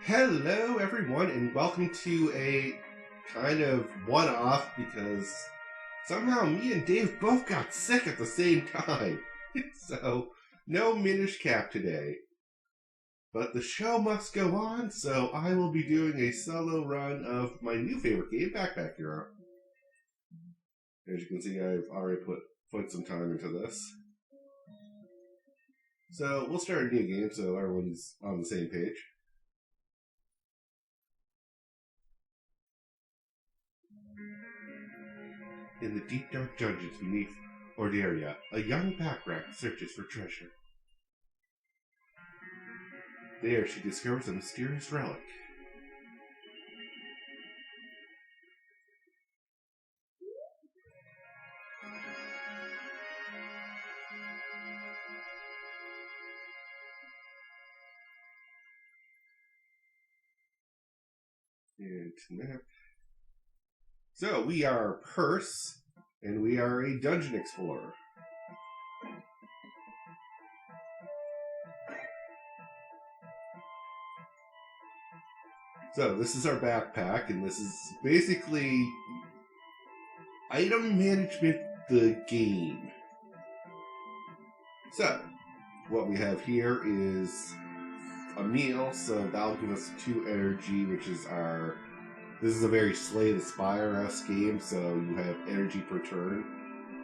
Hello, everyone, and welcome to a kind of one-off because somehow me and Dave both got sick at the same time. So, no Minish Cap today. But the show must go on, so I will be doing a solo run of my new favorite game, Backpack Hero. As you can see, I've already put some time into this. So, we'll start a new game so everyone's on the same page. In the deep dark dungeons beneath Orderia, a young backpack searches for treasure. There she discovers a mysterious relic. And map. So we are Purse, and we are a dungeon explorer. So this is our backpack, and this is basically item management the game. So what we have here is a meal, so that'll give us 2 energy, which is our... This is a very Slay the Spire-esque game, so you have energy per turn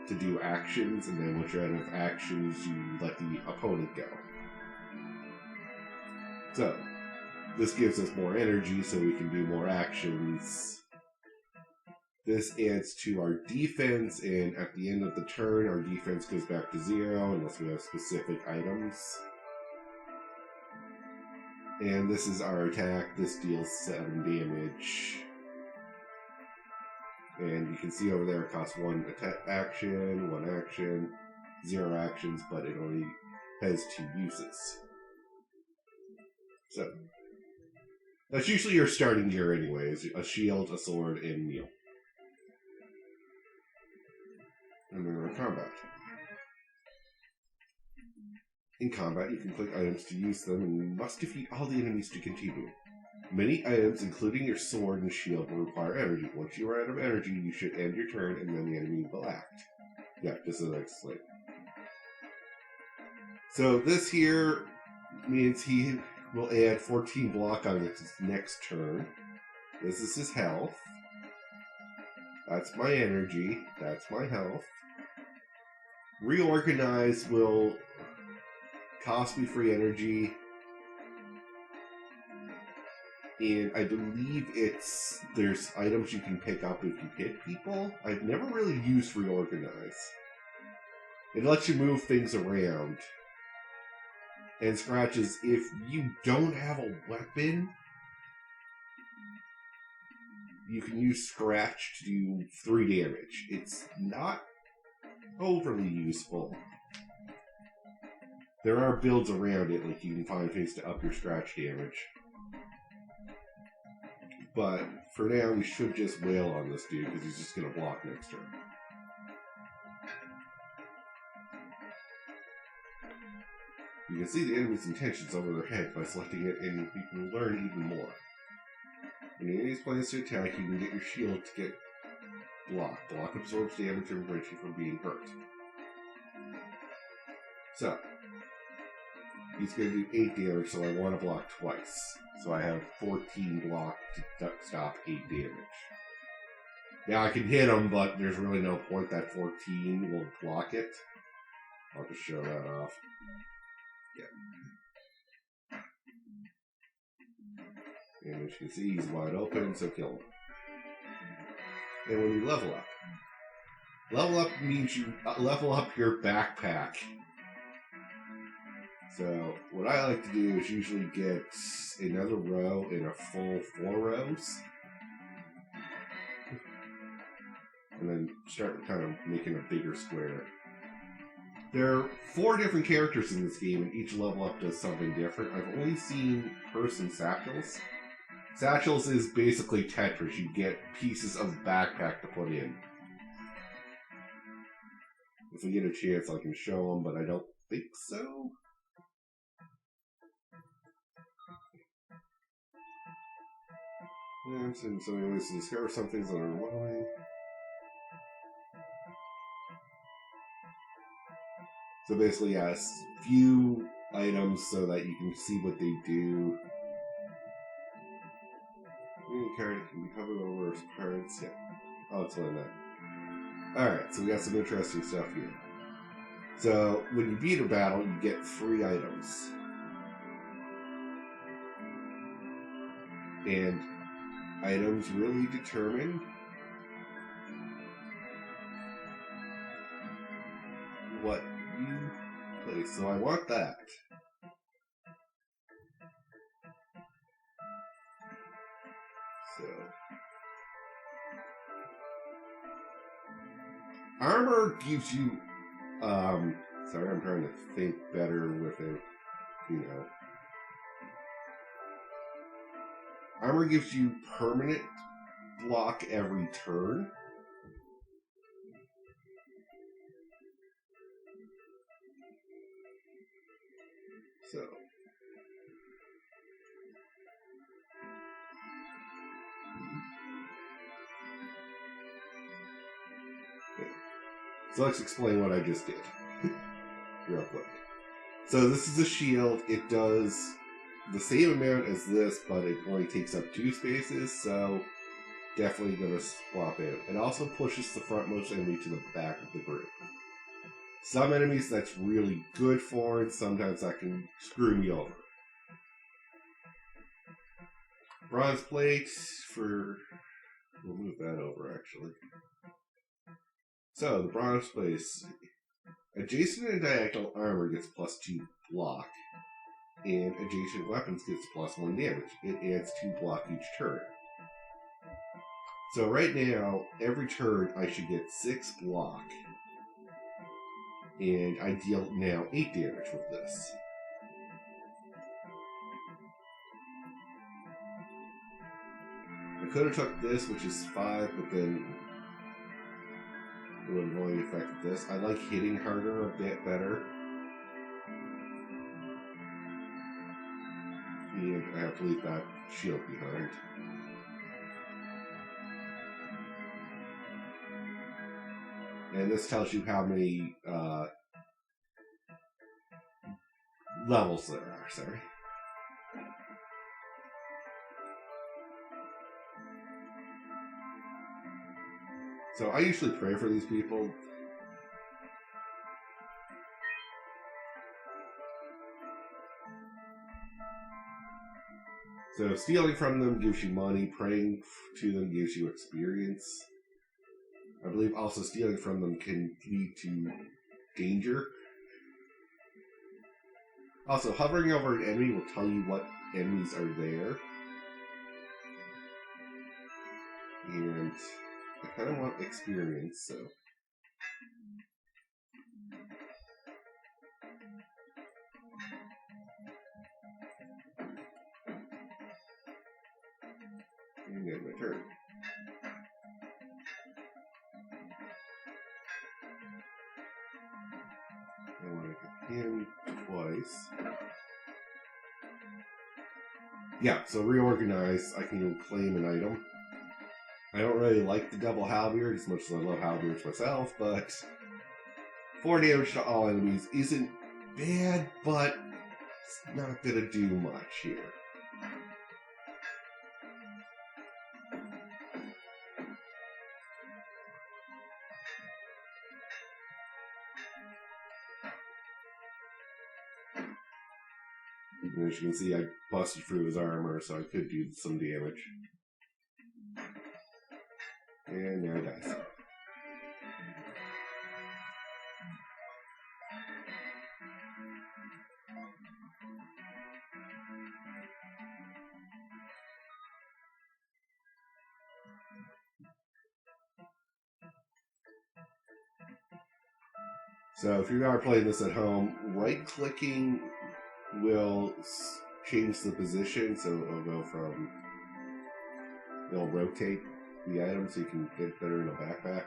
to do actions, and then once you're out of actions, you let the opponent go. So, this gives us more energy so we can do more actions. This adds to our defense, and at the end of the turn, our defense goes back to 0 unless we have specific items. And this is our attack. This deals 7 damage. And you can see over there it costs 1 action, 1 action, 0 actions, but it only has 2 uses. So, that's usually your starting gear anyways. A shield, a sword, and meal. And then our combat. In combat, you can click items to use them, and you must defeat all the enemies to continue. Many items, including your sword and shield, will require energy. Once you are out of energy, you should end your turn, and then the enemy will act. Yeah, just as I explained. So this here means he will add 14 block on his next turn. This is his health. That's my energy. That's my health. Reorganize will cost me free energy. And I believe there's items you can pick up if you hit people. I've never really used Reorganize. It lets you move things around. And scratches, if you don't have a weapon, you can use Scratch to do 3 damage. It's not overly useful. There are builds around it, like you can find things to up your Scratch damage. But for now, we should just wail on this dude, because he's just going to block next turn. You can see the enemy's intentions over their head by selecting it, and you can learn even more. When the enemy's plans to attack, you can get your shield to get blocked. Block absorbs damage and prevents you from being hurt. So, he's going to do 8 damage, so I want to block twice. So I have 14 block to stop 8 damage. Now I can hit him, but there's really no point. That 14 will block it. I'll just show that off. Yeah. And as you can see, he's wide open, so kill him. And when you level up means you level up your backpack. So, what I like to do is usually get another row in a full 4 rows. And then start kind of making a bigger square. There are 4 different characters in this game, and each level up does something different. I've only seen Purse and Satchels. Satchels is basically Tetris. You get pieces of backpack to put in. If we get a chance, I can show them, but I don't think so. And so many ways to discover some things that are overwhelming. So basically, yes, few items so that you can see what they do. Any card can be hovered over as cards. Yeah. Oh, it's one of that. Alright, so we got some interesting stuff here. So, when you beat a battle, you get 3 items. And items really determine what you place. So I want that. So armor gives you sorry, I'm trying to think better with it, you know. Armor gives you permanent block every turn. So let's explain what I just did real quick. So this is a shield. It does the same amount as this, but it only takes up 2 spaces, so definitely going to swap it. It also pushes the frontmost enemy to the back of the group. Some enemies that's really good for, and sometimes that can screw me over. Bronze plate for... We'll move that over, actually. So, the bronze plate. Adjacent and diagonal armor gets +2 block, and adjacent weapons gets +1 damage. It adds 2 block each turn. So right now, every turn I should get 6 block, and I deal now 8 damage with this. I could have took this, which is 5, but then it would have only affected this. I like hitting harder a bit better. And I have to leave that shield behind. And this tells you how many levels there are, sorry. So I usually pray for these people. So stealing from them gives you money, praying to them gives you experience. I believe also stealing from them can lead to danger. Also, hovering over an enemy will tell you what enemies are there. And I kind of want experience, so... And end my turn. I want to hit him twice. Yeah, so reorganize. I can claim an item. I don't really like the double halberd as much as I love halberds myself, but 4 damage to all enemies isn't bad, but it's not gonna do much here. And as you can see, I busted through his armor, so I could do some damage. And now he dies. So if you are playing this at home, right-clicking will change the position, so it'll go from... It'll rotate the item so you can get better in a backpack.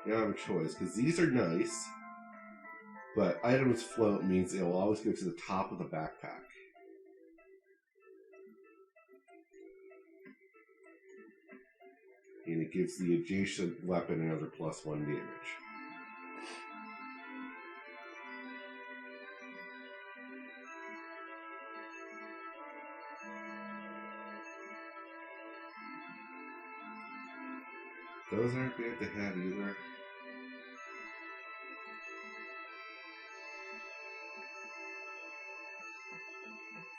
You don't have a choice, because these are nice, but items float means it'll always go to the top of the backpack. And it gives the adjacent weapon another +1 damage. Those aren't bad to have either.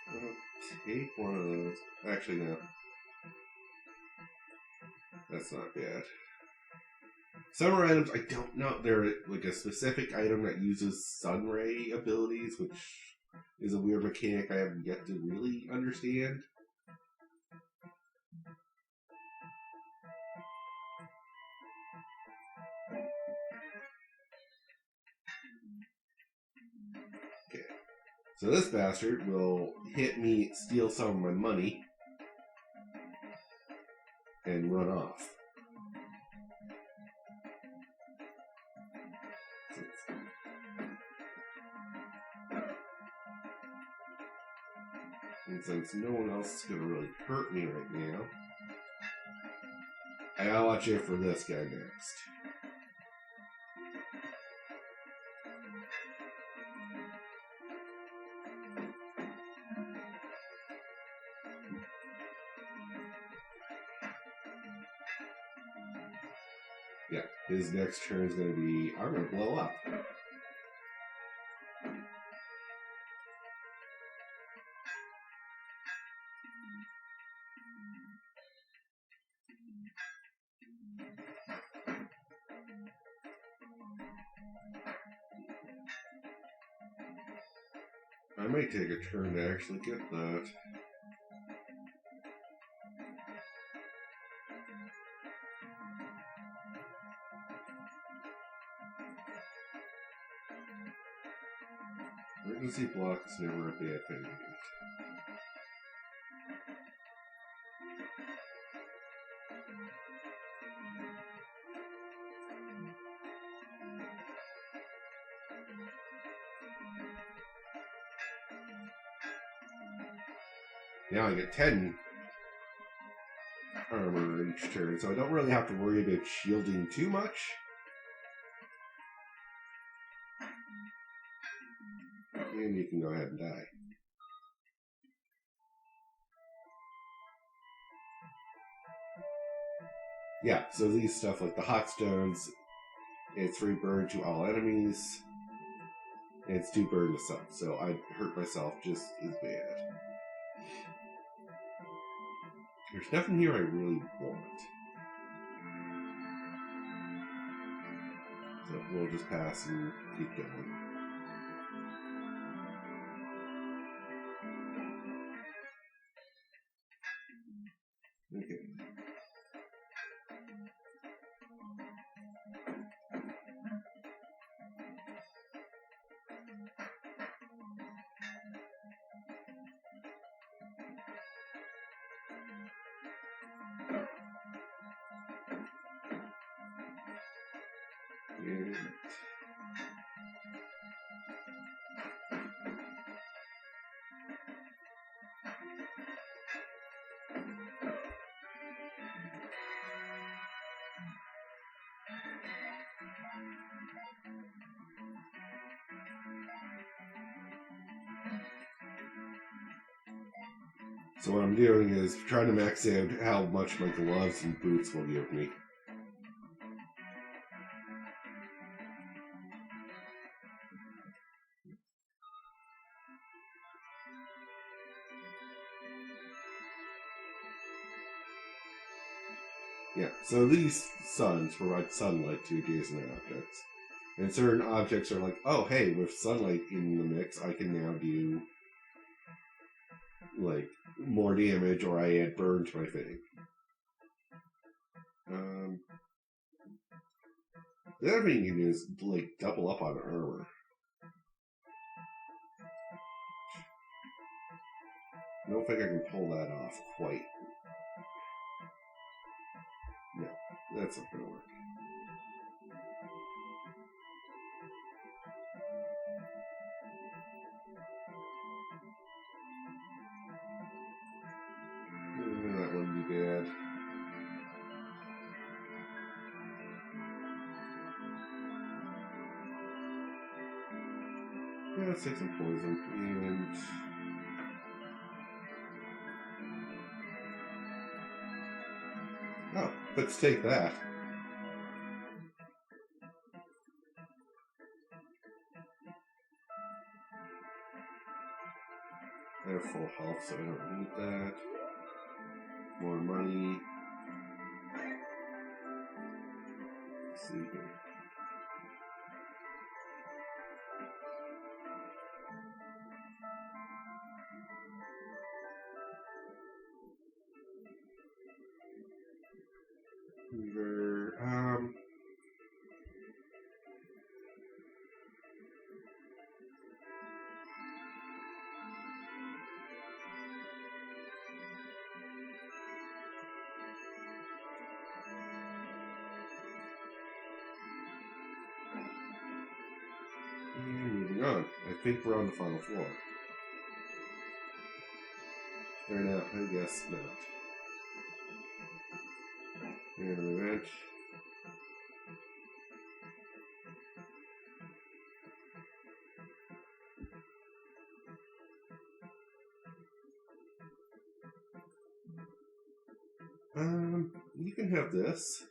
I'll take one of those. Actually, no. That's not bad. Summer items, I don't know. They're like a specific item that uses sun ray abilities, which is a weird mechanic I haven't yet to really understand. Okay. So this bastard will hit me, steal some of my money, and run off. And since no one else is going to really hurt me right now, I gotta watch out for this guy next. Yeah, his next turn is going to be, I'm going to blow up. I might take a turn to actually get that. Emergency block is never a bad thing. Now I get 10 armor each turn, so I don't really have to worry about shielding too much. And you can go ahead and die. Yeah, so these stuff like the hot stones, it's 3 burn to all enemies, and it's 2 burn to some, so I hurt myself just as bad. There's nothing here I really want. So we'll just pass and keep going. Okay. And so what I'm doing is trying to max out how much my gloves and boots will give me. Yeah, so these suns provide sunlight to adjacent objects. And certain objects are like, oh hey, with sunlight in the mix, I can now do like more damage, or I add burn to my thing. The other thing you can do is like double up on armor. I don't think I can pull that off quite. No, that's not gonna work. That wouldn't be bad. Let's take some poison and... Oh, let's take that. I have full health, so I don't need that. More money. Let's see here. Moving on. I think we're on the final floor. Or no, I guess not. And an event. You can have this.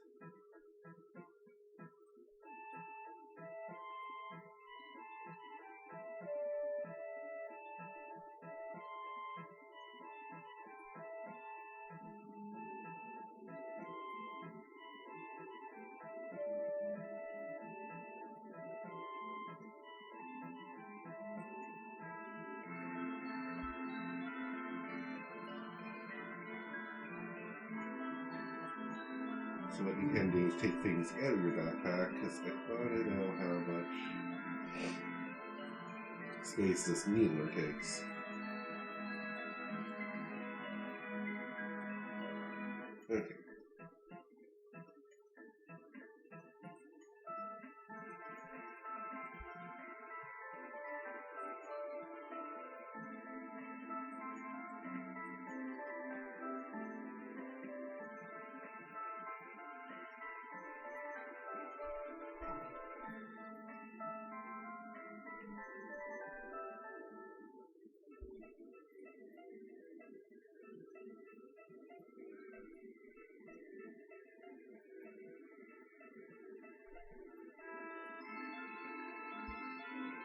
So what you can do is take things out of your backpack, because I thought I know how much space this needler takes. Okay.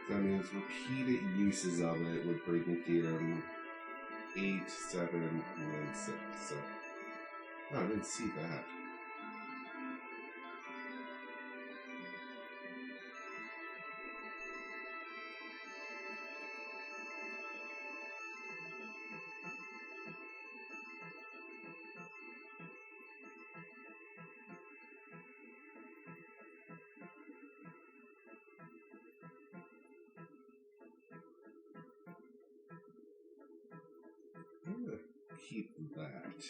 That means repeated uses of it would bring it to 8, 7, and then 6. So, oh, I didn't see that. I'm gonna keep that.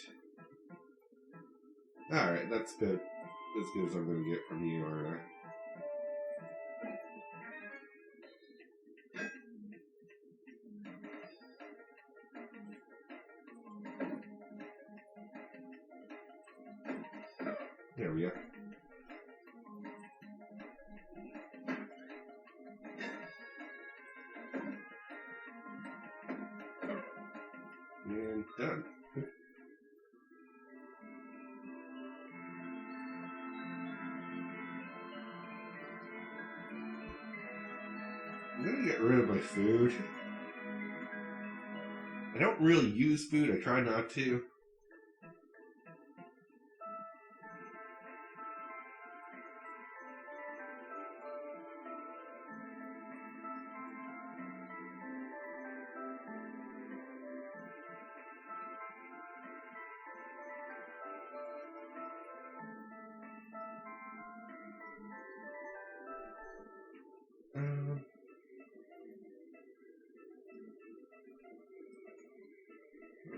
Alright, that's good. As good as I'm gonna get from you, aren't I? There we go. And done. I'm gonna get rid of my food. I don't really use food, I try not to.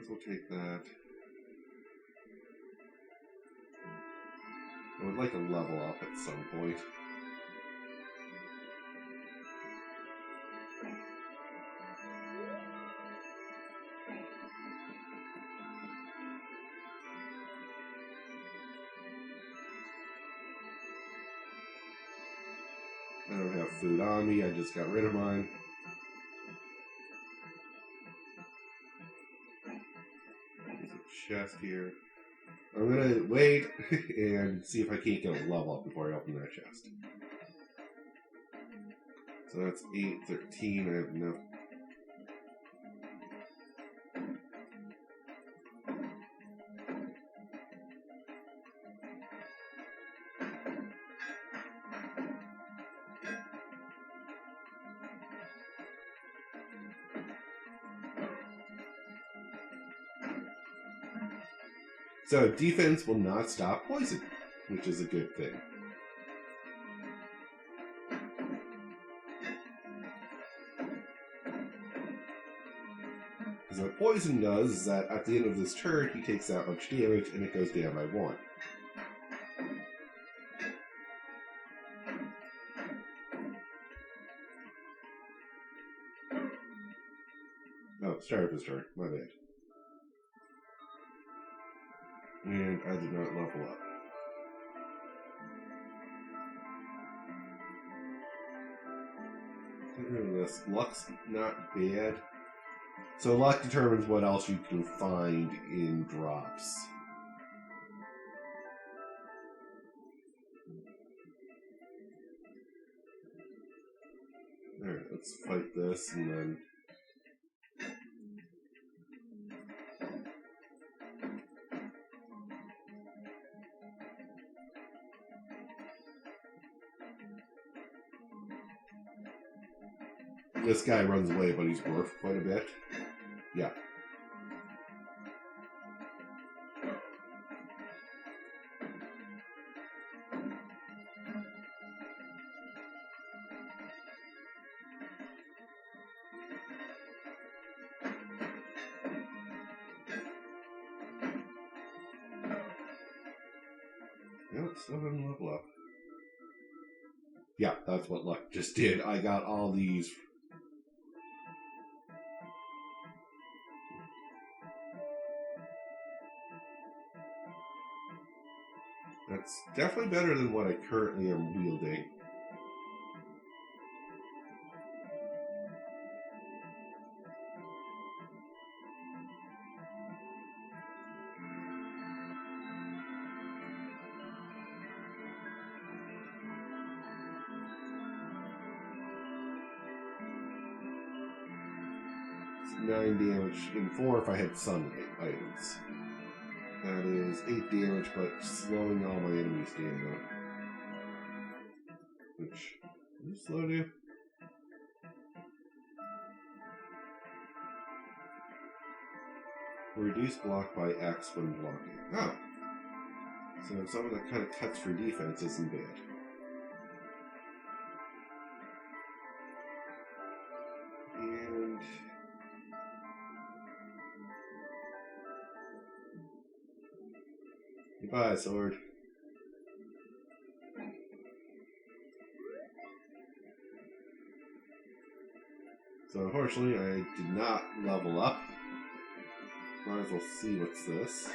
We'll take that. I would like a level up at some point. I don't have food on me, I just got rid of mine. chest here. I'm gonna wait and see if I can't get a level up before I open that chest. So that's 8, 13. I have enough. So defense will not stop poison, which is a good thing. Because what poison does is that at the end of this turn, he takes that much damage and it goes down by 1. Oh, start of his turn. My bad. And I did not level up. This luck's not bad. So luck determines what else you can find in drops. Alright, let's fight this and then... This guy runs away, but he's worth quite a bit. Yeah. No, it still doesn't level up. Yeah, that's what luck just did. I got all these... That's definitely better than what I currently am wielding. It's 9 damage in 4 if I had sunlight items. That is 8 damage, but slowing all my enemies down. Which, can you slow down? Reduce block by X when blocking. Oh! So something that kind of cuts for defense isn't bad. And... Goodbye, sword. So unfortunately, I did not level up. Might as well see what's this.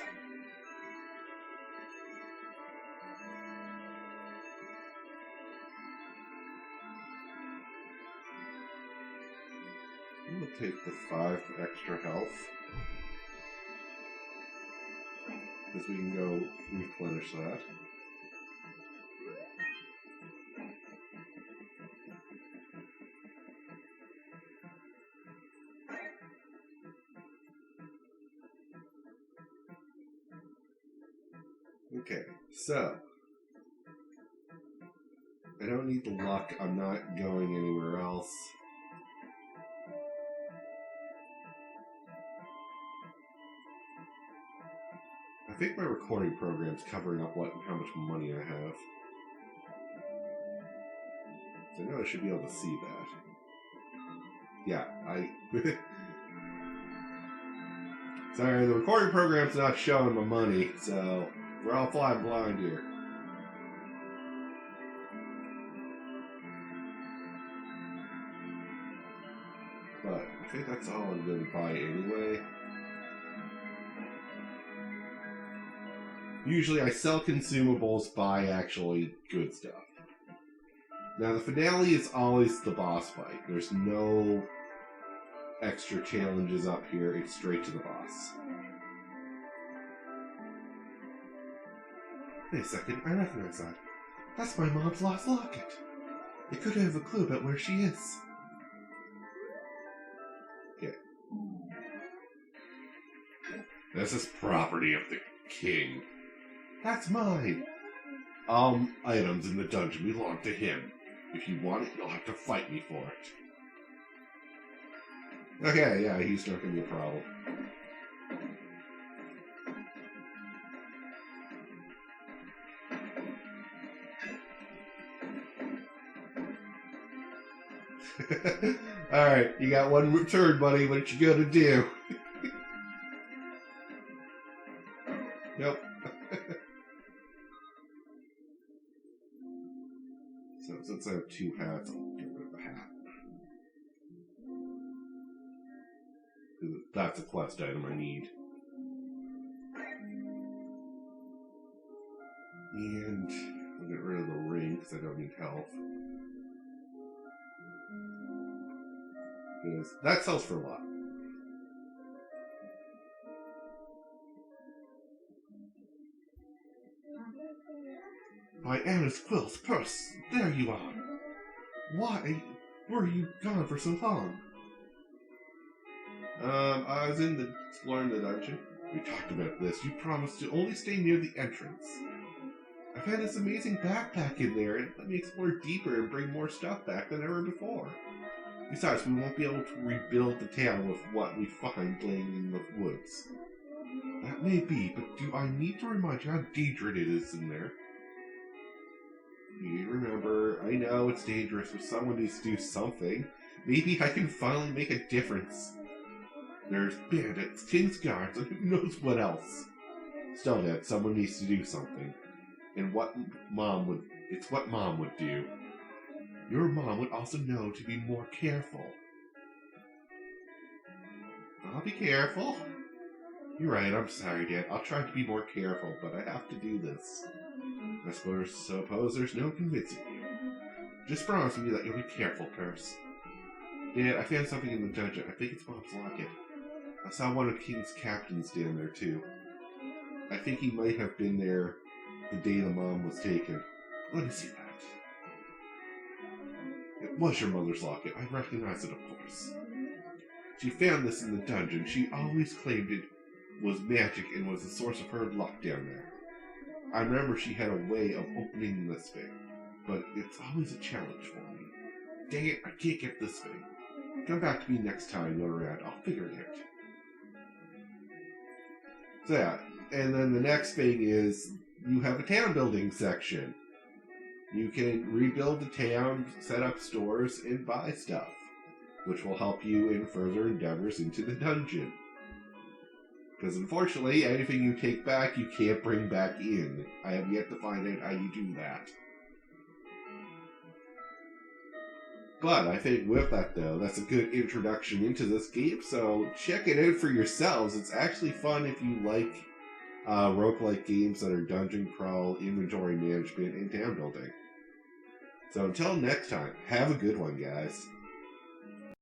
I'm gonna take the 5 extra health. Because we can go replenish that. Okay, so I don't need the luck. I'm not going anywhere else. I think my recording program's covering up how much money I have. So I know I should be able to see that. Yeah, Sorry, the recording program's not showing my money, so we're all flying blind here. But I think that's all I'm going to buy anyway. Usually I sell consumables, buy actually good stuff. Now the finale is always the boss fight. There's no extra challenges up here. It's straight to the boss. Wait a second, I recognize that. That's my mom's lost locket. It could have a clue about where she is. Okay. This is property of the king. That's mine. Items in the dungeon belong to him. If you want it, you'll have to fight me for it. Okay, yeah, he's not gonna be a problem. Alright, you got one turn, buddy. What you gonna do? Nope. So since I have two hats, I'll get rid of the hat. That's a quest item I need. And I'll get rid of the ring because I don't need health. Because that sells for a lot. By Anna's Quill's purse, there you are. Why were you gone for so long? I was exploring the dungeon. We talked about this. You promised to only stay near the entrance. I found this amazing backpack in there, and let me explore deeper and bring more stuff back than ever before. Besides, we won't be able to rebuild the town with what we find laying in the woods. That may be, but do I need to remind you how dangerous it is in there? You remember, I know it's dangerous, but someone needs to do something. Maybe I can finally make a difference. There's bandits, king's guards, and who knows what else. Still, Dad, someone needs to do something. And it's what Mom would do. Your mom would also know to be more careful. I'll be careful. You're right, I'm sorry, Dad. I'll try to be more careful, but I have to do this. I suppose there's no convincing you. Just promise me that you'll be careful, Curse. Dad, I found something in the dungeon. I think it's Mom's locket. I saw one of King's captains down there, too. I think he might have been there the day the mom was taken. Let me see that. It was your mother's locket. I recognize it, of course. She found this in the dungeon. She always claimed it was magic and was the source of her luck down there. I remember she had a way of opening this thing, but it's always a challenge for me. Dang it, I can't get this thing. Come back to me next time you're around. I'll figure it out. So yeah, and then the next thing is you have a town building section. You can rebuild the town, set up stores, and buy stuff, which will help you in further endeavors into the dungeon. Because unfortunately, anything you take back, you can't bring back in. I have yet to find out how you do that. But I think with that, though, that's a good introduction into this game, so check it out for yourselves. It's actually fun if you like roguelike games that are dungeon crawl, inventory management, and town building. So until next time, have a good one, guys.